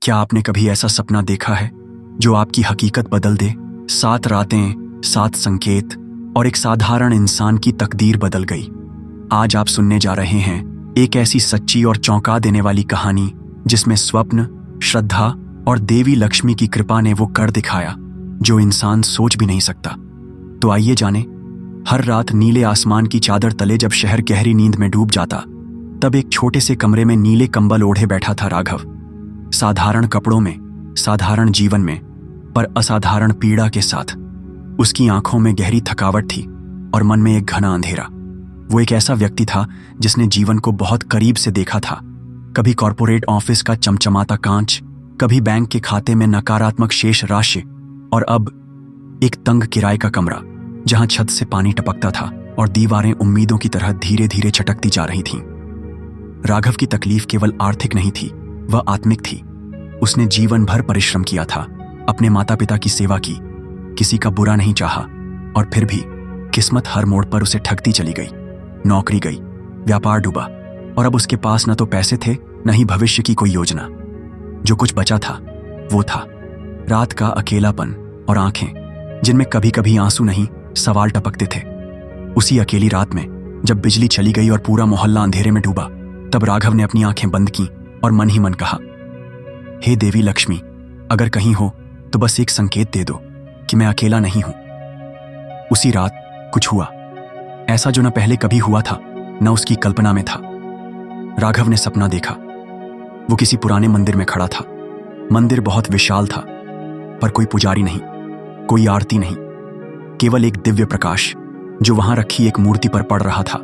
क्या आपने कभी ऐसा सपना देखा है जो आपकी हकीकत बदल दे? 7 रातें, 7 संकेत और एक साधारण इंसान की तकदीर बदल गई। आज आप सुनने जा रहे हैं एक ऐसी सच्ची और चौंका देने वाली कहानी जिसमें स्वप्न, श्रद्धा और देवी लक्ष्मी की कृपा ने वो कर दिखाया जो इंसान सोच भी नहीं सकता। तो आइए जाने। हर रात नीले आसमान की चादर तले जब शहर गहरी नींद में डूब जाता, तब एक छोटे से कमरे में नीले कंबल ओढ़े बैठा था राघव। साधारण कपड़ों में, साधारण जीवन में, पर असाधारण पीड़ा के साथ। उसकी आंखों में गहरी थकावट थी और मन में एक घना अंधेरा। वो एक ऐसा व्यक्ति था जिसने जीवन को बहुत करीब से देखा था। कभी कॉरपोरेट ऑफिस का चमचमाता कांच, कभी बैंक के खाते में नकारात्मक शेष राशि, और अब एक तंग किराए का कमरा जहां छत से पानी टपकता था और दीवारें उम्मीदों की तरह धीरे धीरे चटकती जा रही थीं। राघव की तकलीफ केवल आर्थिक नहीं थी, वह आत्मिक थी। उसने जीवन भर परिश्रम किया था, अपने माता पिता की सेवा की, किसी का बुरा नहीं चाहा, और फिर भी किस्मत हर मोड़ पर उसे ठगती चली गई। नौकरी गई, व्यापार डूबा, और अब उसके पास न तो पैसे थे न ही भविष्य की कोई योजना। जो कुछ बचा था वो था रात का अकेलापन और आंखें जिनमें कभी कभी आंसू नहीं, सवाल टपकते थे। उसी अकेली रात में जब बिजली चली गई और पूरा मोहल्ला अंधेरे में डूबा, तब राघव ने अपनी आंखें बंद की और मन ही मन कहा, हे देवी लक्ष्मी, अगर कहीं हो तो बस एक संकेत दे दो कि मैं अकेला नहीं हूं। उसी रात कुछ हुआ, ऐसा जो न पहले कभी हुआ था न उसकी कल्पना में था। राघव ने सपना देखा। वो किसी पुराने मंदिर में खड़ा था। मंदिर बहुत विशाल था, पर कोई पुजारी नहीं, कोई आरती नहीं, केवल एक दिव्य प्रकाश जो वहां रखी एक मूर्ति पर पड़ रहा था।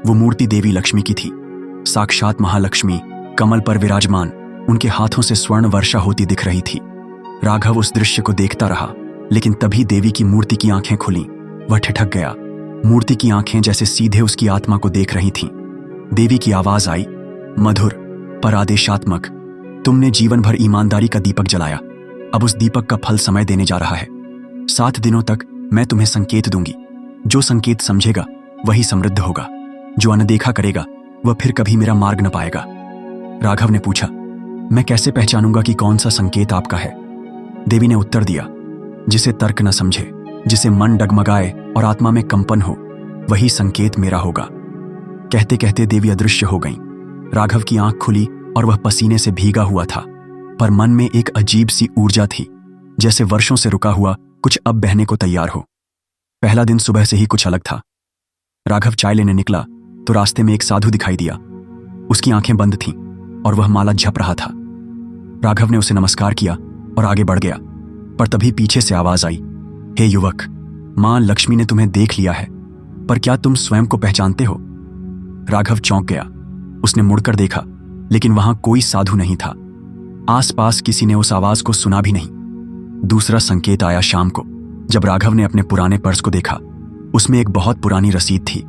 वो मूर्ति देवी लक्ष्मी की थी, साक्षात महालक्ष्मी, कमल पर विराजमान, उनके हाथों से स्वर्ण वर्षा होती दिख रही थी। राघव उस दृश्य को देखता रहा, लेकिन तभी देवी की मूर्ति की आंखें खुली। वह ठिठक गया। मूर्ति की आंखें जैसे सीधे उसकी आत्मा को देख रही थीं। देवी की आवाज आई, मधुर पर आदेशात्मक, तुमने जीवन भर ईमानदारी का दीपक जलाया, अब उस दीपक का फल समय देने जा रहा है। 7 दिनों तक मैं तुम्हें संकेत दूंगी। जो संकेत समझेगा वही समृद्ध होगा, जो अनदेखा करेगा वह फिर कभी मेरा मार्ग न पाएगा। राघव ने पूछा, मैं कैसे पहचानूंगा कि कौन सा संकेत आपका है? देवी ने उत्तर दिया, जिसे तर्क न समझे, जिसे मन डगमगाए और आत्मा में कंपन हो, वही संकेत मेरा होगा। कहते कहते देवी अदृश्य हो गईं। राघव की आंख खुली और वह पसीने से भीगा हुआ था, पर मन में एक अजीब सी ऊर्जा थी, जैसे वर्षों से रुका हुआ कुछ अब बहने को तैयार हो। पहला दिन सुबह से ही कुछ अलग था। राघव चाय लेने निकला तो रास्ते में एक साधु दिखाई दिया। उसकी आंखें बंद थीं और वह माला जप रहा था। राघव ने उसे नमस्कार किया और आगे बढ़ गया, पर तभी पीछे से आवाज आई, हे युवक, मां लक्ष्मी ने तुम्हें देख लिया है, पर क्या तुम स्वयं को पहचानते हो? राघव चौंक गया। उसने मुड़कर देखा, लेकिन वहां कोई साधु नहीं था। आसपास किसी ने उस आवाज को सुना भी नहीं। दूसरा संकेत आया शाम को, जब राघव ने अपने पुराने पर्स को देखा। उसमें एक बहुत पुरानी रसीद थी,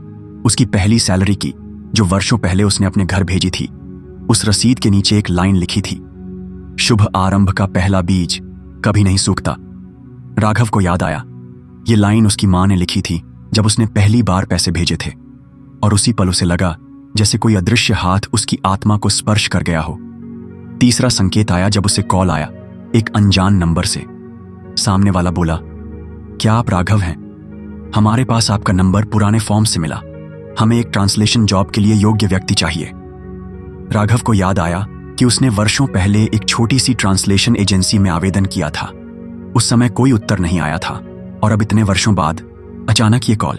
उसकी पहली सैलरी की, जो वर्षों पहले उसने अपने घर भेजी थी। उस रसीद के नीचे एक लाइन लिखी थी, शुभ आरंभ का पहला बीज कभी नहीं सूखता। राघव को याद आया, ये लाइन उसकी मां ने लिखी थी जब उसने पहली बार पैसे भेजे थे, और उसी पल उसे लगा जैसे कोई अदृश्य हाथ उसकी आत्मा को स्पर्श कर गया हो। तीसरा संकेत आया जब उसे कॉल आया, एक अनजान नंबर से। सामने वाला बोला, क्या आप राघव हैं? हमारे पास आपका नंबर पुराने फॉर्म से मिला। हमें एक ट्रांसलेशन जॉब के लिए योग्य व्यक्ति चाहिए। राघव को याद आया कि उसने वर्षों पहले एक छोटी सी ट्रांसलेशन एजेंसी में आवेदन किया था। उस समय कोई उत्तर नहीं आया था, और अब इतने वर्षों बाद अचानक ये कॉल,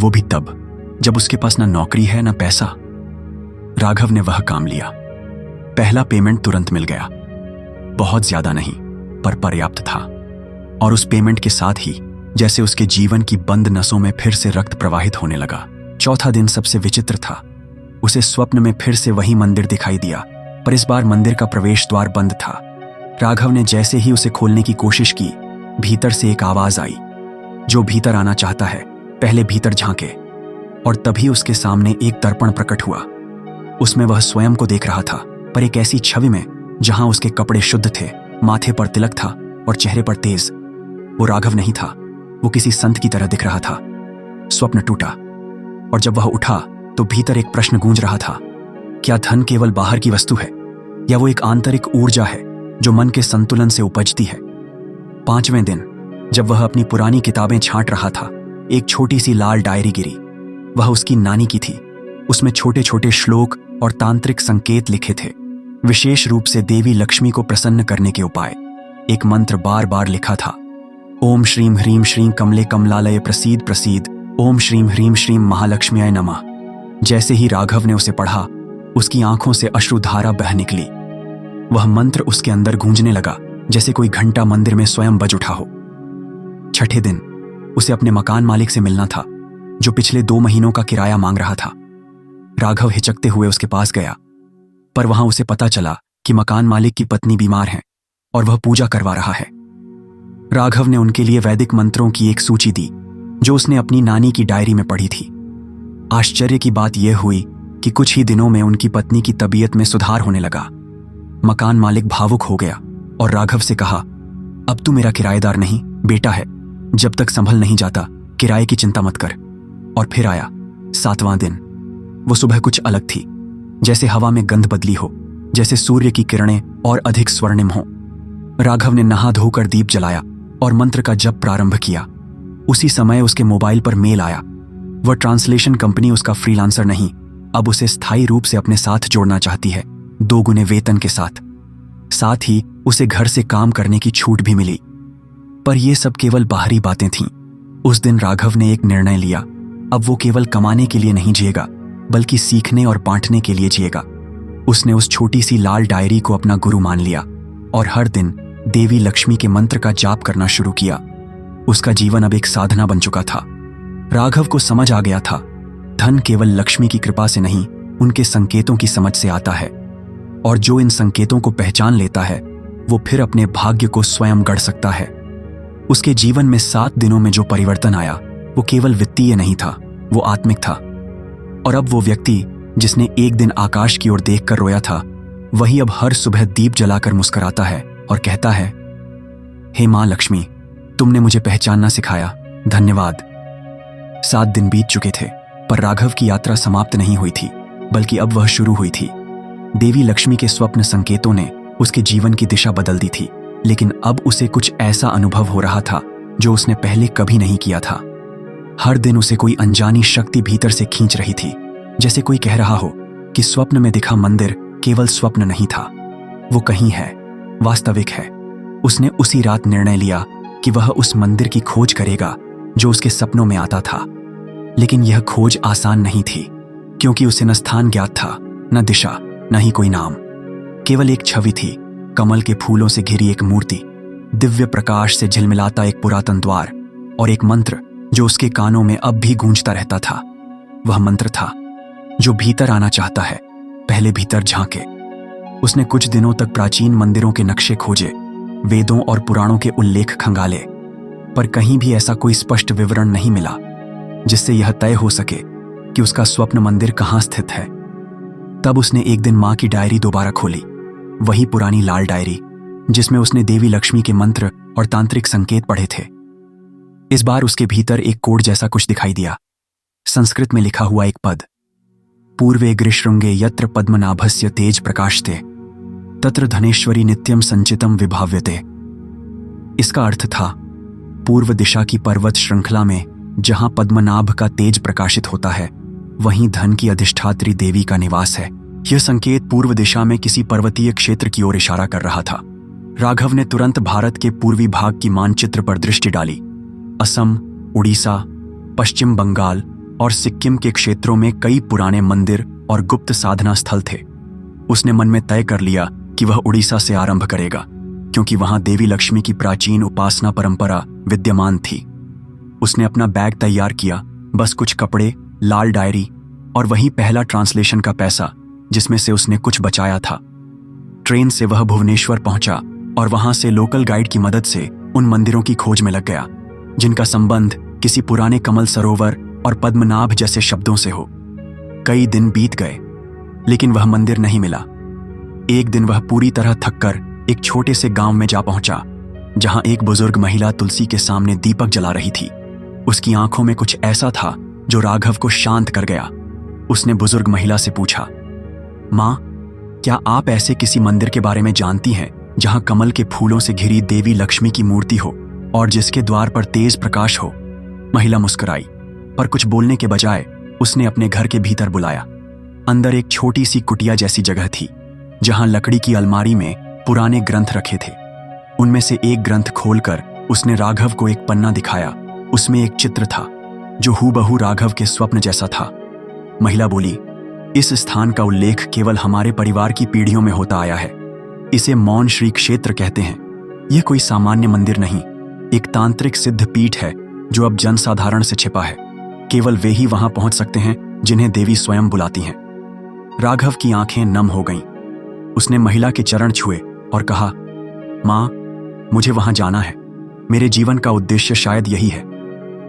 वो भी तब जब उसके पास ना नौकरी है ना पैसा। राघव ने वह काम लिया। पहला पेमेंट तुरंत मिल गया, बहुत ज्यादा नहीं पर पर्याप्त था, और उस पेमेंट के साथ ही जैसे उसके जीवन की बंद नसों में फिर से रक्त प्रवाहित होने लगा। चौथा दिन सबसे विचित्र था। उसे स्वप्न में फिर से वही मंदिर दिखाई दिया, पर इस बार मंदिर का प्रवेश द्वार बंद था। राघव ने जैसे ही उसे खोलने की कोशिश की, भीतर से एक आवाज आई, जो भीतर आना चाहता है पहले भीतर झांके। और तभी उसके सामने एक दर्पण प्रकट हुआ। उसमें वह स्वयं को देख रहा था, पर एक ऐसी छवि में जहां उसके कपड़े शुद्ध थे, माथे पर तिलक था और चेहरे पर तेज। वो राघव नहीं था, वो किसी संत की तरह दिख रहा था। स्वप्न टूटा, और जब वह उठा तो भीतर एक प्रश्न गूंज रहा था, क्या धन केवल बाहर की वस्तु है, या वो एक आंतरिक ऊर्जा है जो मन के संतुलन से उपजती है। 5वें दिन जब वह अपनी पुरानी किताबें छांट रहा था, एक छोटी सी लाल डायरी गिरी। वह उसकी नानी की थी। उसमें छोटे छोटे श्लोक और तांत्रिक संकेत लिखे थे, विशेष रूप से देवी लक्ष्मी को प्रसन्न करने के उपाय। एक मंत्र बार बार लिखा था, ओम श्रीम ह्रीम श्रीं कमले कमलालय प्रसीद प्रसीद, ओम श्रीम ह्रीम श्रीं महालक्ष्म्याय नमः। जैसे ही राघव ने उसे पढ़ा, उसकी आंखों से अश्रुधारा बह निकली। वह मंत्र उसके अंदर गूंजने लगा जैसे कोई घंटा मंदिर में स्वयं बज उठा हो। 6ठे दिन उसे अपने मकान मालिक से मिलना था, जो पिछले 2 महीनों का किराया मांग रहा था। राघव हिचकते हुए उसके पास गया, पर वहां उसे पता चला कि मकान मालिक की पत्नी बीमार है और वह पूजा करवा रहा है। राघव ने उनके लिए वैदिक मंत्रों की एक सूची दी, जो उसने अपनी नानी की डायरी में पढ़ी थी। आश्चर्य की बात यह हुई कि कुछ ही दिनों में उनकी पत्नी की तबीयत में सुधार होने लगा। मकान मालिक भावुक हो गया और राघव से कहा, अब तू मेरा किराएदार नहीं, बेटा है। जब तक संभल नहीं जाता, किराए की चिंता मत कर। और फिर आया 7वां दिन। वो सुबह कुछ अलग थी, जैसे हवा में गंध बदली हो, जैसे सूर्य की किरणें और अधिक स्वर्णिम हो। राघव ने नहा धोकर दीप जलाया और मंत्र का जप प्रारंभ किया। उसी समय उसके मोबाइल पर मेल आया। वह ट्रांसलेशन कंपनी उसका फ्रीलांसर नहीं, अब उसे स्थायी रूप से अपने साथ जोड़ना चाहती है, 2 गुने वेतन के साथ। साथ ही उसे घर से काम करने की छूट भी मिली। पर यह सब केवल बाहरी बातें थीं। उस दिन राघव ने एक निर्णय लिया। अब वो केवल कमाने के लिए नहीं जिएगा, बल्कि सीखने और बांटने के लिए जिएगा। उसने उस छोटी सी लाल डायरी को अपना गुरु मान लिया और हर दिन देवी लक्ष्मी के मंत्र का जाप करना शुरू किया। उसका जीवन अब एक साधना बन चुका था। राघव को समझ आ गया था, धन केवल लक्ष्मी की कृपा से नहीं, उनके संकेतों की समझ से आता है। और जो इन संकेतों को पहचान लेता है, वो फिर अपने भाग्य को स्वयं गढ़ सकता है। उसके जीवन में 7 दिनों में जो परिवर्तन आया, वो केवल वित्तीय नहीं था, वो आत्मिक था। और अब वो व्यक्ति जिसने एक दिन आकाश की ओर देखकर रोया था, वही अब हर सुबह दीप जलाकर मुस्कुराता है और कहता है, हे मां लक्ष्मी, तुमने मुझे पहचानना सिखाया, धन्यवाद। 7 दिन बीत चुके थे, पर राघव की यात्रा समाप्त नहीं हुई थी, बल्कि अब वह शुरू हुई थी। देवी लक्ष्मी के स्वप्न संकेतों ने उसके जीवन की दिशा बदल दी थी, लेकिन अब उसे कुछ ऐसा अनुभव हो रहा था जो उसने पहले कभी नहीं किया था। हर दिन उसे कोई अनजानी शक्ति भीतर से खींच रही थी, जैसे कोई कह रहा हो कि स्वप्न में दिखा मंदिर केवल स्वप्न नहीं था, वो कहीं है, वास्तविक है। उसने उसी रात निर्णय लिया कि वह उस मंदिर की खोज करेगा जो उसके सपनों में आता था। लेकिन यह खोज आसान नहीं थी, क्योंकि उसे न स्थान ज्ञात था, न दिशा, न ही कोई नाम। केवल एक छवि थी, कमल के फूलों से घिरी एक मूर्ति, दिव्य प्रकाश से झिलमिलाता एक पुरातन द्वार और एक मंत्र जो उसके कानों में अब भी गूंजता रहता था। वह मंत्र था, जो भीतर आना चाहता है, पहले भीतर झांके। उसने कुछ दिनों तक प्राचीन मंदिरों के नक्शे खोजे, वेदों और पुराणों के उल्लेख खंगाले, पर कहीं भी ऐसा कोई स्पष्ट विवरण नहीं मिला जिससे यह तय हो सके कि उसका स्वप्न मंदिर कहाँ स्थित है। तब उसने एक दिन मां की डायरी दोबारा खोली, वही पुरानी लाल डायरी जिसमें उसने देवी लक्ष्मी के मंत्र और तांत्रिक संकेत पढ़े थे। इस बार उसके भीतर एक कोड जैसा कुछ दिखाई दिया। संस्कृत में लिखा हुआ एक पद, पूर्वे गृशृंगे यत्र पद्मनाभस्य तेज प्रकाशते तत्र धनेश्वरी नित्यम संचितम विभाव्यते। इसका अर्थ था, पूर्व दिशा की पर्वत श्रृंखला में जहां पद्मनाभ का तेज प्रकाशित होता है, वहीं धन की अधिष्ठात्री देवी का निवास है। यह संकेत पूर्व दिशा में किसी पर्वतीय क्षेत्र की ओर इशारा कर रहा था। राघव ने तुरंत भारत के पूर्वी भाग की मानचित्र पर दृष्टि डाली। असम, उड़ीसा, पश्चिम बंगाल और सिक्किम के क्षेत्रों में कई पुराने मंदिर और गुप्त साधना स्थल थे। उसने मन में तय कर लिया कि वह उड़ीसा से आरंभ करेगा, क्योंकि वहां देवी लक्ष्मी की प्राचीन उपासना परंपरा विद्यमान थी। उसने अपना बैग तैयार किया, बस कुछ कपड़े, लाल डायरी और वही पहला ट्रांसलेशन का पैसा जिसमें से उसने कुछ बचाया था। ट्रेन से वह भुवनेश्वर पहुंचा और वहां से लोकल गाइड की मदद से उन मंदिरों की खोज में लग गया जिनका संबंध किसी पुराने कमल सरोवर और पद्मनाभ जैसे शब्दों से हो। कई दिन बीत गए, लेकिन वह मंदिर नहीं मिला। एक दिन वह पूरी तरह थककर एक छोटे से गांव में जा पहुंचा, जहां एक बुजुर्ग महिला तुलसी के सामने दीपक जला रही थी। उसकी आंखों में कुछ ऐसा था जो राघव को शांत कर गया। उसने बुजुर्ग महिला से पूछा, मां, क्या आप ऐसे किसी मंदिर के बारे में जानती हैं जहां कमल के फूलों से घिरी देवी लक्ष्मी की मूर्ति हो और जिसके द्वार पर तेज प्रकाश हो। महिला मुस्कुराई, पर कुछ बोलने के बजाय उसने अपने घर के भीतर बुलाया। अंदर एक छोटी सी कुटिया जैसी जगह थी, जहां लकड़ी की अलमारी में पुराने ग्रंथ रखे थे। उनमें से एक ग्रंथ खोलकर उसने राघव को एक पन्ना दिखाया। उसमें एक चित्र था जो हूबहू राघव के स्वप्न जैसा था। महिला बोली, इस स्थान का उल्लेख केवल हमारे परिवार की पीढ़ियों में होता आया है। इसे मौन श्री क्षेत्र कहते हैं। यह कोई सामान्य मंदिर नहीं, एक तांत्रिक सिद्ध पीठ है जो अब जनसाधारण से छिपा है। केवल वे ही वहां पहुंच सकते हैं जिन्हें देवी स्वयं बुलाती हैं। राघव की आंखें नम हो गईं। उसने महिला के चरण छुए और कहा, मां, मुझे वहां जाना है। मेरे जीवन का उद्देश्य शायद यही है।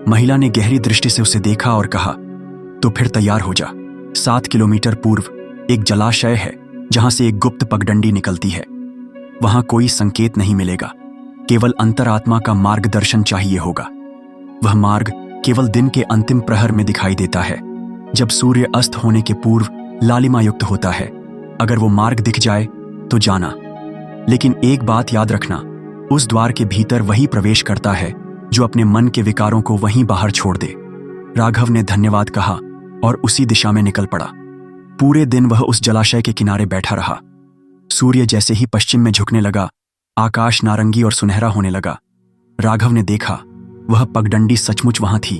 महिला ने गहरी दृष्टि से उसे देखा और कहा, तो फिर तैयार हो जा। 7 किलोमीटर पूर्व एक जलाशय है जहां से एक गुप्त पगडंडी निकलती है। वहां कोई संकेत नहीं मिलेगा, केवल अंतरात्मा का मार्गदर्शन चाहिए होगा। वह मार्ग केवल दिन के अंतिम प्रहर में दिखाई देता है, जब सूर्य अस्त होने के पूर्व लालिमा युक्त होता है। अगर वो मार्ग दिख जाए तो जाना, लेकिन एक बात याद रखना, उस द्वार के भीतर वही प्रवेश करता है जो अपने मन के विकारों को वहीं बाहर छोड़ दे। राघव ने धन्यवाद कहा और उसी दिशा में निकल पड़ा। पूरे दिन वह उस जलाशय के किनारे बैठा रहा। सूर्य जैसे ही पश्चिम में झुकने लगा, आकाश नारंगी और सुनहरा होने लगा। राघव ने देखा, वह पगडंडी सचमुच वहां थी।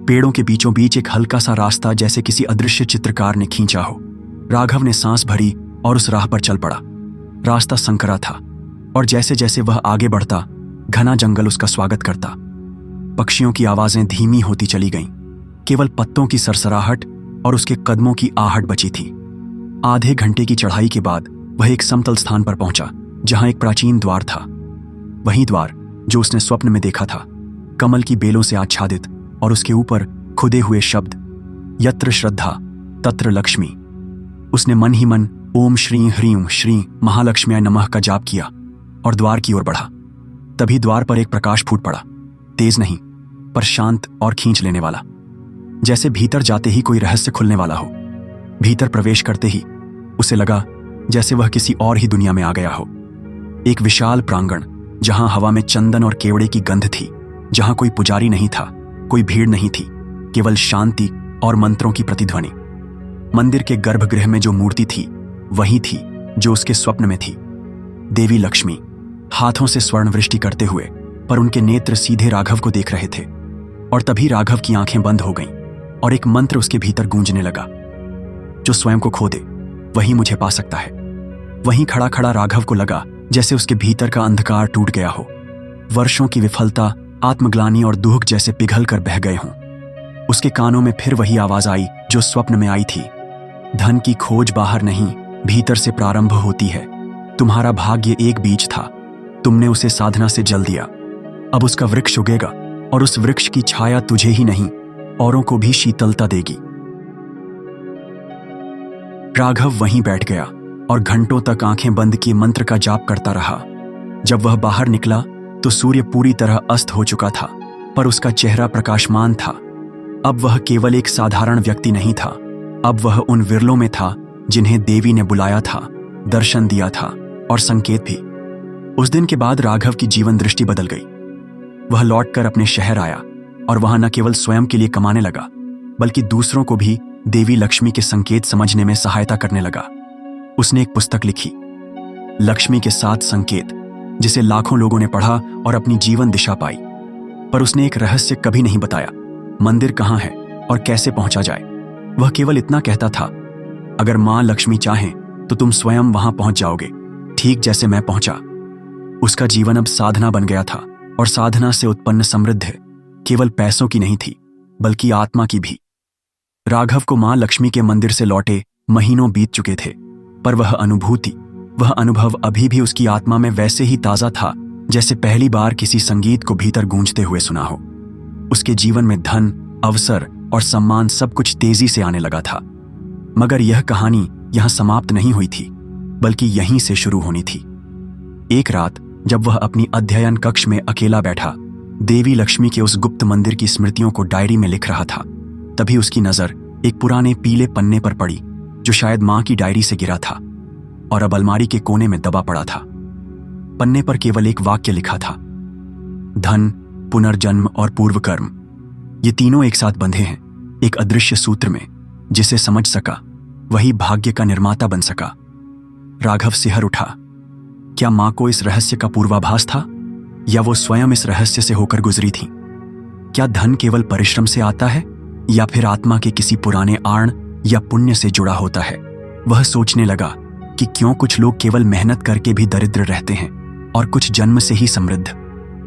पेड़ों के बीचों बीच एक हल्का सा रास्ता जैसे किसी अदृश्य चित्रकार ने खींचा हो। राघव ने सांस भरी और उस राह पर चल पड़ा। रास्ता संकरा था और जैसे जैसे वह आगे बढ़ता, घना जंगल उसका स्वागत करता। पक्षियों की आवाजें धीमी होती चली गईं। केवल पत्तों की सरसराहट और उसके कदमों की आहट बची थी। आधे घंटे की चढ़ाई के बाद वह एक समतल स्थान पर पहुंचा, जहां एक प्राचीन द्वार था। वही द्वार जो उसने स्वप्न में देखा था, कमल की बेलों से आच्छादित, और उसके ऊपर खुदे हुए शब्द, यत्र श्रद्धा तत्र लक्ष्मी। उसने मन ही मन ओम श्री ह्रीं श्री महालक्ष्म्याय नमः का जाप किया और द्वार की ओर बढ़ा। तभी द्वार पर एक प्रकाश फूट पड़ा, तेज नहीं पर शांत और खींच लेने वाला, जैसे भीतर जाते ही कोई रहस्य खुलने वाला हो। भीतर प्रवेश करते ही उसे लगा जैसे वह किसी और ही दुनिया में आ गया हो। एक विशाल प्रांगण, जहां हवा में चंदन और केवड़े की गंध थी, जहां कोई पुजारी नहीं था, कोई भीड़ नहीं थी, केवल शांति और मंत्रों की प्रतिध्वनि। मंदिर के गर्भगृह में जो मूर्ति थी वही थी जो उसके स्वप्न में थी। देवी लक्ष्मी हाथों से स्वर्ण वृष्टि करते हुए, पर उनके नेत्र सीधे राघव को देख रहे थे। और तभी राघव की आंखें बंद हो गईं और एक मंत्र उसके भीतर गूंजने लगा, जो स्वयं को खो दे वही मुझे पा सकता है। वहीं खड़ा खड़ा राघव को लगा जैसे उसके भीतर का अंधकार टूट गया हो। वर्षों की विफलता, आत्मग्लानि और दुख जैसे पिघल कर बह गए हों। उसके कानों में फिर वही आवाज आई जो स्वप्न में आई थी, धन की खोज बाहर नहीं, भीतर से प्रारंभ होती है। तुम्हारा भाग्य एक बीज था, तुमने उसे साधना से जल दिया। अब उसका वृक्ष उगेगा और उस वृक्ष की छाया तुझे ही नहीं, औरों को भी शीतलता देगी। राघव वहीं बैठ गया और घंटों तक आंखें बंद किए मंत्र का जाप करता रहा। जब वह बाहर निकला तो सूर्य पूरी तरह अस्त हो चुका था, पर उसका चेहरा प्रकाशमान था। अब वह केवल एक साधारण व्यक्ति नहीं था, अब वह उन विरलों में था जिन्हें देवी ने बुलाया था, दर्शन दिया था और संकेत भी। उस दिन के बाद राघव की जीवन दृष्टि बदल गई। वह लौटकर अपने शहर आया और वहां न केवल स्वयं के लिए कमाने लगा, बल्कि दूसरों को भी देवी लक्ष्मी के संकेत समझने में सहायता करने लगा। उसने एक पुस्तक लिखी, लक्ष्मी के 7 संकेत, जिसे लाखों लोगों ने पढ़ा और अपनी जीवन दिशा पाई। पर उसने एक रहस्य कभी नहीं बताया, मंदिर कहाँ है और कैसे पहुंचा जाए। वह केवल इतना कहता था, अगर मां लक्ष्मी चाहें तो तुम स्वयं वहां पहुंच जाओगे, ठीक जैसे मैं पहुंचा। उसका जीवन अब साधना बन गया था, और साधना से उत्पन्न समृद्धि केवल पैसों की नहीं थी, बल्कि आत्मा की भी। राघव को मां लक्ष्मी के मंदिर से लौटे महीनों बीत चुके थे, पर वह अनुभूति, वह अनुभव अभी भी उसकी आत्मा में वैसे ही ताजा था जैसे पहली बार किसी संगीत को भीतर गूंजते हुए सुना हो। उसके जीवन में धन, अवसर और सम्मान सब कुछ तेजी से आने लगा था। मगर यह कहानी यहां समाप्त नहीं हुई थी, बल्कि यहीं से शुरू होनी थी। एक रात जब वह अपनी अध्ययन कक्ष में अकेला बैठा, देवी लक्ष्मी के उस गुप्त मंदिर की स्मृतियों को डायरी में लिख रहा था, तभी उसकी नजर एक पुराने पीले पन्ने पर पड़ी, जो शायद मां की डायरी से गिरा था और अब अलमारी के कोने में दबा पड़ा था। पन्ने पर केवल एक वाक्य लिखा था, धन, पुनर्जन्म और पूर्व कर्म, ये तीनों एक साथ बंधे हैं एक अदृश्य सूत्र में। जिसे समझ सका वही भाग्य का निर्माता बन सका। राघव सिहर उठा। क्या मां को इस रहस्य का पूर्वाभास था, या वो स्वयं इस रहस्य से होकर गुजरी थी? क्या धन केवल परिश्रम से आता है, या फिर आत्मा के किसी पुराने आर्ण या पुण्य से जुड़ा होता है? वह सोचने लगा कि क्यों कुछ लोग केवल मेहनत करके भी दरिद्र रहते हैं और कुछ जन्म से ही समृद्ध।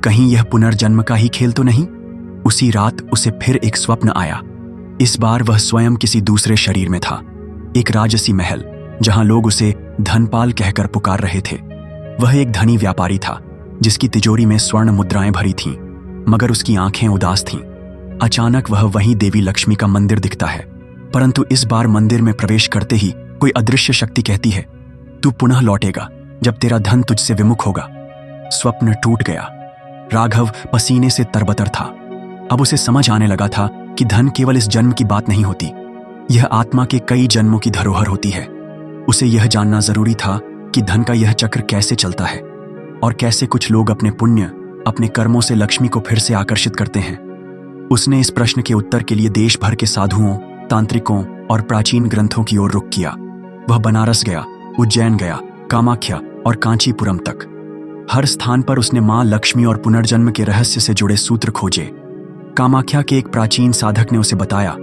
कहीं यह पुनर्जन्म का ही खेल तो नहीं? उसी रात उसे फिर एक स्वप्न आया। इस बार वह स्वयं किसी दूसरे शरीर में था। एक राजसी महल, जहां लोग उसे धनपाल कहकर पुकार रहे थे। वह एक धनी व्यापारी था जिसकी तिजोरी में स्वर्ण मुद्राएं भरी थीं, मगर उसकी आंखें उदास थीं। अचानक वह वहीं देवी लक्ष्मी का मंदिर दिखता है, परंतु इस बार मंदिर में प्रवेश करते ही कोई अदृश्य शक्ति कहती है, तू पुनः लौटेगा जब तेरा धन तुझसे विमुख होगा। स्वप्न टूट गया। राघव पसीने से तरबतर था। अब उसे समझ आने लगा था कि धन केवल इस जन्म की बात नहीं होती, यह आत्मा के कई जन्मों की धरोहर होती है। उसे यह जानना जरूरी था कि धन का यह चक्र कैसे चलता है और कैसे कुछ लोग अपने पुण्य, अपने कर्मों से लक्ष्मी को फिर से आकर्षित करते हैं। उसने इस प्रश्न के उत्तर के लिए देश भर के साधुओं, तांत्रिकों और प्राचीन ग्रंथों की ओर रुख किया। वह बनारस गया, उज्जैन गया, कामाख्या और कांचीपुरम तक। हर स्थान पर उसने मां लक्ष्मी और पुनर्जन्म के रहस्य से जुड़े सूत्र खोजे। कामाख्या के एक प्राचीन साधक ने उसे बताया,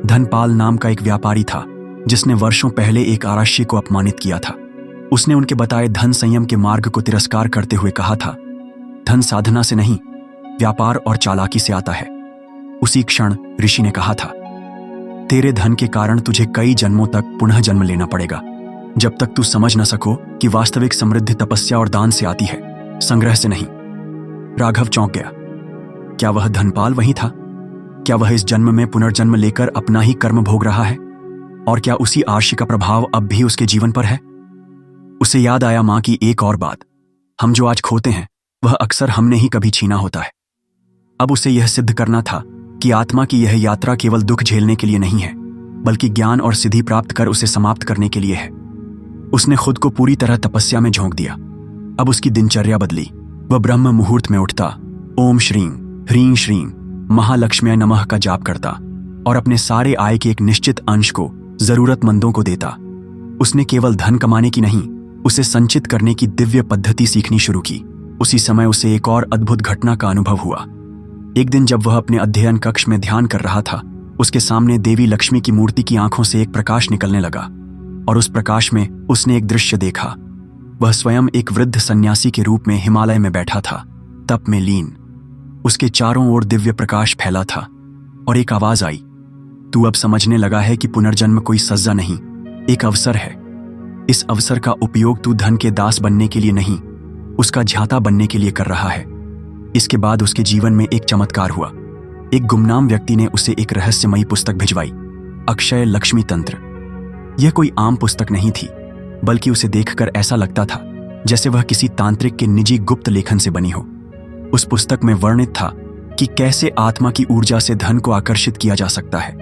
धनपाल नाम का एक व्यापारी था जिसने वर्षों पहले एक आराशी को अपमानित किया था। उसने उनके बताए धन संयम के मार्ग को तिरस्कार करते हुए कहा था, धन साधना से नहीं, व्यापार और चालाकी से आता है। उसी क्षण ऋषि ने कहा था, तेरे धन के कारण तुझे कई जन्मों तक पुनः जन्म लेना पड़ेगा, जब तक तू समझ न सको कि वास्तविक समृद्धि तपस्या और दान से आती है, संग्रह से नहीं। राघव चौंक गया। क्या वह धनपाल वही था? क्या वह इस जन्म में पुनर्जन्म लेकर अपना ही कर्म भोग रहा है? और क्या उसी आर्षि का प्रभाव अब भी उसके जीवन पर है? उसे याद आया मां की एक और बात, हम जो आज खोते हैं वह अक्सर हमने ही कभी छीना होता है। अब उसे यह सिद्ध करना था कि आत्मा की यह यात्रा केवल दुख झेलने के लिए नहीं है, बल्कि ज्ञान और सिद्धि प्राप्त कर उसे समाप्त करने के लिए है। उसने खुद को पूरी तरह तपस्या में झोंक दिया। अब उसकी दिनचर्या बदली। वह ब्रह्म मुहूर्त में उठता, ओम श्रीं ह्रीं श्रीं महालक्ष्म्याय नमः का जाप करता और अपने सारे आय के एक निश्चित अंश को जरूरतमंदों को देता। उसने केवल धन कमाने की नहीं, उसे संचित करने की दिव्य पद्धति सीखनी शुरू की। उसी समय उसे एक और अद्भुत घटना का अनुभव हुआ। एक दिन जब वह अपने अध्ययन कक्ष में ध्यान कर रहा था, उसके सामने देवी लक्ष्मी की मूर्ति की आंखों से एक प्रकाश निकलने लगा और उस प्रकाश में उसने एक दृश्य देखा। वह स्वयं एक वृद्ध सन्यासी के रूप में हिमालय में बैठा था, तप में लीन। उसके चारों ओर दिव्य प्रकाश फैला था और एक आवाज आई, तू अब समझने लगा है कि पुनर्जन्म कोई सजा नहीं, एक अवसर है। इस अवसर का उपयोग तू धन के दास बनने के लिए नहीं, उसका झांता बनने के लिए कर रहा है। इसके बाद उसके जीवन में एक चमत्कार हुआ। एक गुमनाम व्यक्ति ने उसे एक रहस्यमयी पुस्तक भिजवाई, अक्षय लक्ष्मी तंत्र। यह कोई आम पुस्तक नहीं थी, बल्कि उसे देखकर ऐसा लगता था जैसे वह किसी तांत्रिक के निजी गुप्त लेखन से बनी हो। उस पुस्तक में वर्णित था कि कैसे आत्मा की ऊर्जा से धन को आकर्षित किया जा सकता है,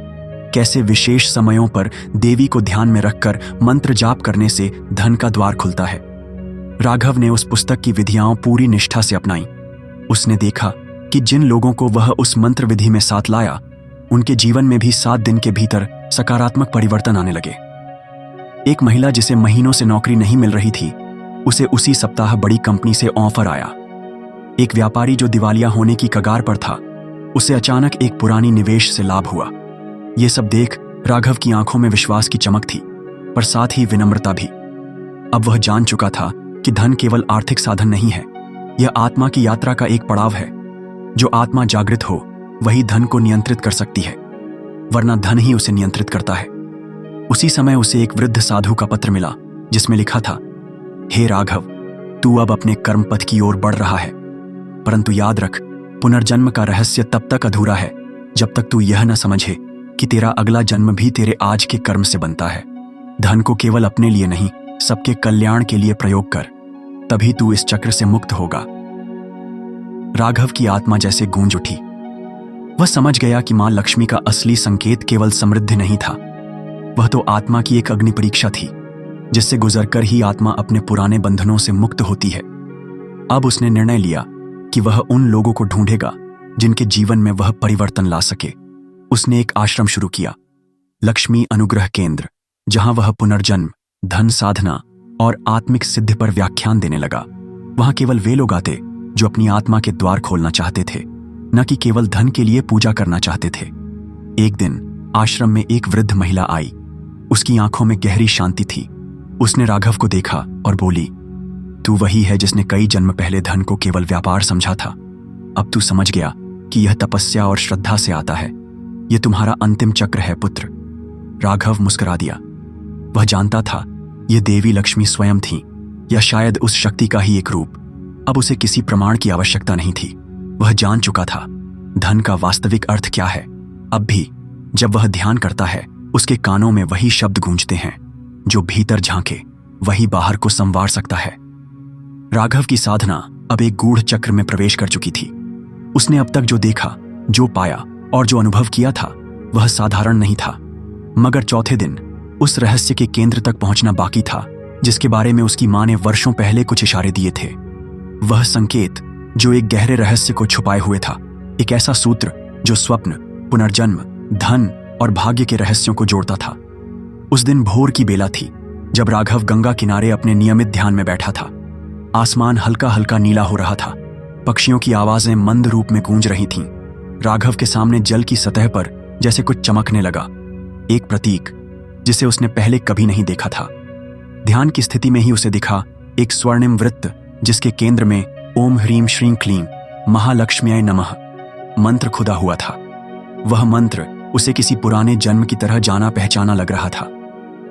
कैसे विशेष समयों पर देवी को ध्यान में रखकर मंत्र जाप करने से धन का द्वार खुलता है। राघव ने उस पुस्तक की विधियां पूरी निष्ठा से अपनाई। उसने देखा कि जिन लोगों को वह उस मंत्र विधि में साथ लाया, उनके जीवन में भी 7 दिन के भीतर सकारात्मक परिवर्तन आने लगे। एक महिला जिसे महीनों से नौकरी नहीं मिल रही थी, उसे उसी सप्ताह बड़ी कंपनी से ऑफर आया। एक व्यापारी जो दिवालिया होने की कगार पर था, उसे अचानक एक पुरानी निवेश से लाभ हुआ। ये सब देख राघव की आंखों में विश्वास की चमक थी, पर साथ ही विनम्रता भी। अब वह जान चुका था कि धन केवल आर्थिक साधन नहीं है, यह आत्मा की यात्रा का एक पड़ाव है। जो आत्मा जागृत हो वही धन को नियंत्रित कर सकती है, वरना धन ही उसे नियंत्रित करता है। उसी समय उसे एक वृद्ध साधु का पत्र मिला जिसमें लिखा था, हे राघव, तू अब अपने कर्म पथ की ओर बढ़ रहा है, परंतु याद रख, पुनर्जन्म का रहस्य तब तक अधूरा है जब तक तू यह न समझे कि तेरा अगला जन्म भी तेरे आज के कर्म से बनता है। धन को केवल अपने लिए नहीं, सबके कल्याण के लिए प्रयोग कर, तभी तू इस चक्र से मुक्त होगा। राघव की आत्मा जैसे गूंज उठी। वह समझ गया कि मां लक्ष्मी का असली संकेत केवल समृद्धि नहीं था, वह तो आत्मा की एक अग्नि परीक्षा थी, जिससे गुजरकर ही आत्मा अपने पुराने बंधनों से मुक्त होती है। अब उसने निर्णय लिया कि वह उन लोगों को ढूंढेगा जिनके जीवन में वह परिवर्तन ला सके। उसने एक आश्रम शुरू किया, लक्ष्मी अनुग्रह केंद्र, जहां वह पुनर्जन्म, धन साधना और आत्मिक सिद्धि पर व्याख्यान देने लगा। वहां केवल वे लोग आते जो अपनी आत्मा के द्वार खोलना चाहते थे, न कि केवल धन के लिए पूजा करना चाहते थे। एक दिन आश्रम में एक वृद्ध महिला आई। उसकी आंखों में गहरी शांति थी। उसने राघव को देखा और बोली, तू वही है जिसने कई जन्म पहले धन को केवल व्यापार समझा था। अब तू समझ गया कि यह तपस्या और श्रद्धा से आता है। यह तुम्हारा अंतिम चक्र है पुत्र। राघव मुस्कुरा दिया। वह जानता था यह देवी लक्ष्मी स्वयं थी, या शायद उस शक्ति का ही एक रूप। अब उसे किसी प्रमाण की आवश्यकता नहीं थी। वह जान चुका था धन का वास्तविक अर्थ क्या है। अब भी जब वह ध्यान करता है, उसके कानों में वही शब्द गूंजते हैं, जो भीतर झांके वही बाहर को संवार सकता है। राघव की साधना अब एक गूढ़ चक्र में प्रवेश कर चुकी थी। उसने अब तक जो देखा, जो पाया और जो अनुभव किया था, वह साधारण नहीं था। मगर चौथे दिन उस रहस्य के केंद्र तक पहुंचना बाकी था, जिसके बारे में उसकी मां ने वर्षों पहले कुछ इशारे दिए थे। वह संकेत जो एक गहरे रहस्य को छुपाए हुए था, एक ऐसा सूत्र जो स्वप्न, पुनर्जन्म, धन और भाग्य के रहस्यों को जोड़ता था। उस दिन भोर की बेला थी, जब राघव गंगा किनारे अपने नियमित ध्यान में बैठा था। आसमान हल्का हल्का नीला हो रहा था। पक्षियों की आवाजें मंद रूप में गूंज रही थीं। राघव के सामने जल की सतह पर जैसे कुछ चमकने लगा, एक प्रतीक जिसे उसने पहले कभी नहीं देखा था। ध्यान की स्थिति में ही उसे दिखा एक स्वर्णिम वृत्त, जिसके केंद्र में ओम ह्रीम श्रीं क्लीं महालक्ष्म्याय नमः मंत्र खुदा हुआ था। वह मंत्र उसे किसी पुराने जन्म की तरह जाना पहचाना लग रहा था।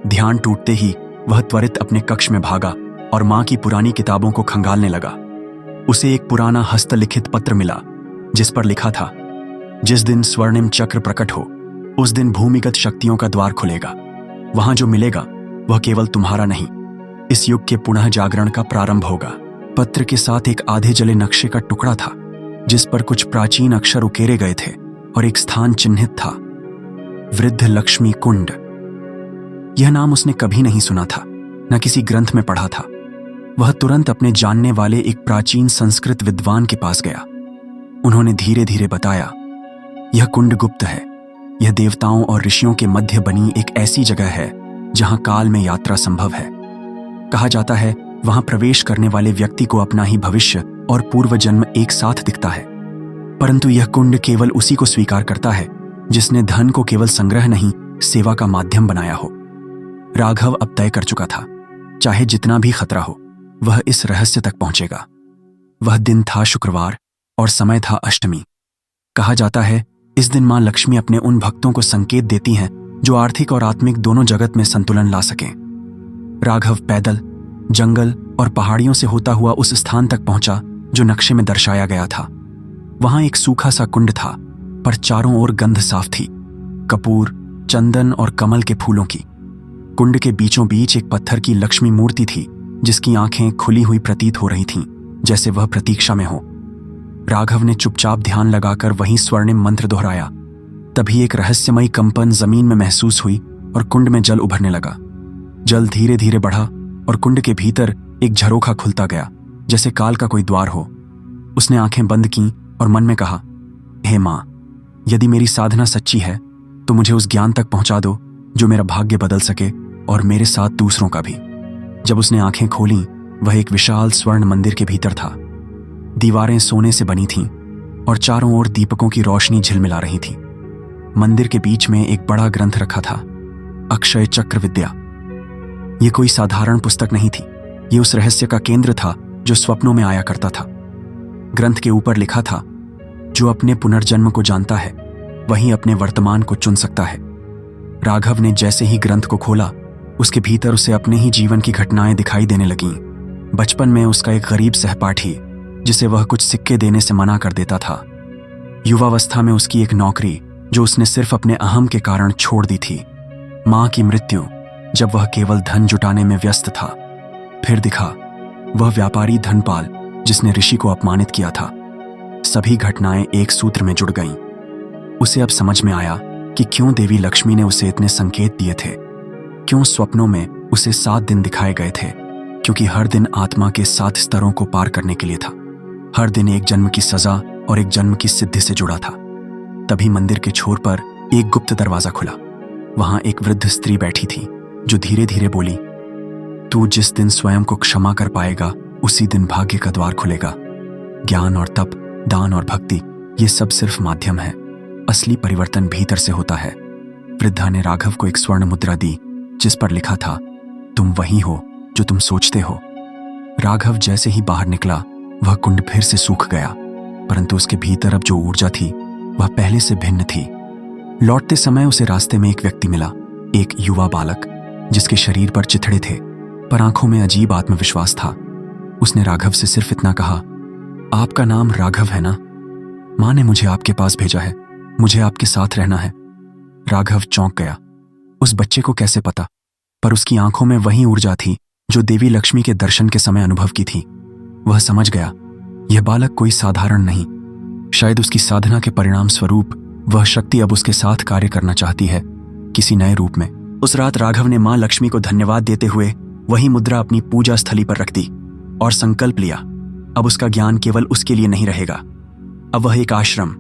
ध्यान टूटते ही वह त्वरित अपने कक्ष में भागा और मां की पुरानी किताबों को खंगालने लगा। उसे एक पुराना हस्तलिखित पत्र मिला, जिस पर लिखा था, जिस दिन स्वर्णिम चक्र प्रकट हो, उस दिन भूमिगत शक्तियों का द्वार खुलेगा। वहां जो मिलेगा वह केवल तुम्हारा नहीं, इस युग के पुनः जागरण का प्रारंभ होगा। पत्र के साथ एक आधे जले नक्शे का टुकड़ा था, जिस पर कुछ प्राचीन अक्षर उकेरे गए थे और एक स्थान चिन्हित था, वृद्ध लक्ष्मी कुंड। यह नाम उसने कभी नहीं सुना था, न किसी ग्रंथ में पढ़ा था। वह तुरंत अपने जानने वाले एक प्राचीन संस्कृत विद्वान के पास गया। उन्होंने धीरे धीरे बताया, यह कुंड गुप्त है। यह देवताओं और ऋषियों के मध्य बनी एक ऐसी जगह है जहां काल में यात्रा संभव है। कहा जाता है वहां प्रवेश करने वाले व्यक्ति को अपना ही भविष्य और पूर्व जन्म एक साथ दिखता है। परंतु यह कुंड केवल उसी को स्वीकार करता है जिसने धन को केवल संग्रह नहीं, सेवा का माध्यम बनाया हो। राघव अब तय कर चुका था, चाहे जितना भी खतरा हो, वह इस रहस्य तक पहुंचेगा। वह दिन था शुक्रवार और समय था अष्टमी। कहा जाता है इस दिन मां लक्ष्मी अपने उन भक्तों को संकेत देती हैं जो आर्थिक और आत्मिक दोनों जगत में संतुलन ला सकें। राघव पैदल जंगल और पहाड़ियों से होता हुआ उस स्थान तक पहुंचा जो नक्शे में दर्शाया गया था। वहां एक सूखा सा कुंड था, पर चारों ओर गंध साफ थी, कपूर, चंदन और कमल के फूलों की। कुंड के बीचों बीच एक पत्थर की लक्ष्मी मूर्ति थी, जिसकी आंखें खुली हुई प्रतीत हो रही थीं, जैसे वह प्रतीक्षा में हो। राघव ने चुपचाप ध्यान लगाकर वहीं स्वर्णिम मंत्र दोहराया। तभी एक रहस्यमयी कंपन जमीन में महसूस हुई और कुंड में जल उभरने लगा। जल धीरे धीरे बढ़ा और कुंड के भीतर एक झरोखा खुलता गया, जैसे काल का कोई द्वार हो। उसने आंखें बंद कीं और मन में कहा, हे मां, यदि मेरी साधना सच्ची है तो मुझे उस ज्ञान तक पहुंचा दो जो मेरा भाग्य बदल सके और मेरे साथ दूसरों का भी। जब उसने आंखें खोलीं, वह एक विशाल स्वर्ण मंदिर के भीतर था। दीवारें सोने से बनी थीं और चारों ओर दीपकों की रोशनी झिलमिला रही थी। मंदिर के बीच में एक बड़ा ग्रंथ रखा था, अक्षय चक्र विद्या। यह कोई साधारण पुस्तक नहीं थी, यह उस रहस्य का केंद्र था जो स्वप्नों में आया करता था। ग्रंथ के ऊपर लिखा था, जो अपने पुनर्जन्म को जानता है वही अपने वर्तमान को चुन सकता है। राघव ने जैसे ही ग्रंथ को खोला, उसके भीतर उसे अपने ही जीवन की घटनाएं दिखाई देने लगीं। बचपन में उसका एक गरीब सहपाठी, जिसे वह कुछ सिक्के देने से मना कर देता था। युवावस्था में उसकी एक नौकरी जो उसने सिर्फ अपने अहम के कारण छोड़ दी थी। मां की मृत्यु, जब वह केवल धन जुटाने में व्यस्त था। फिर दिखा वह व्यापारी धनपाल जिसने ऋषि को अपमानित किया था। सभी घटनाएं एक सूत्र में जुड़ गईं। उसे अब समझ में आया कि क्यों देवी लक्ष्मी ने उसे इतने संकेत दिए थे, क्यों स्वप्नों में उसे 7 दिन दिखाए गए थे, क्योंकि हर दिन आत्मा के 7 स्तरों को पार करने के लिए था। हर दिन एक जन्म की सजा और एक जन्म की सिद्धि से जुड़ा था। तभी मंदिर के छोर पर एक गुप्त दरवाजा खुला। वहां एक वृद्ध स्त्री बैठी थी जो धीरे धीरे बोली, तू जिस दिन स्वयं को क्षमा कर पाएगा उसी दिन भाग्य का द्वार खुलेगा। ज्ञान और तप, दान और भक्ति, ये सब सिर्फ माध्यम है। असली परिवर्तन भीतर से होता है। वृद्धा ने राघव को एक स्वर्ण मुद्रा दी जिस पर लिखा था, तुम वही हो जो तुम सोचते हो। राघव जैसे ही बाहर निकला वह कुंड फिर से सूख गया, परंतु उसके भीतर अब जो ऊर्जा थी वह पहले से भिन्न थी। लौटते समय उसे रास्ते में एक व्यक्ति मिला, एक युवा बालक जिसके शरीर पर चिथड़े थे पर आंखों में अजीब आत्मविश्वास था। उसने राघव से सिर्फ इतना कहा, आपका नाम राघव है ना? मां ने मुझे आपके पास भेजा है, मुझे आपके साथ रहना है। राघव चौंक गया। उस बच्चे को कैसे पता? पर उसकी आंखों में वही ऊर्जा थी जो देवी लक्ष्मी के दर्शन के समय अनुभव की थी। वह समझ गया, यह बालक कोई साधारण नहीं, शायद उसकी साधना के परिणाम स्वरूप वह शक्ति अब उसके साथ कार्य करना चाहती है, किसी नए रूप में। उस रात राघव ने मां लक्ष्मी को धन्यवाद देते हुए वही मुद्रा अपनी पूजा स्थली पर रख दी और संकल्प लिया, अब उसका ज्ञान केवल उसके लिए नहीं रहेगा, अब वह एक आश्रम,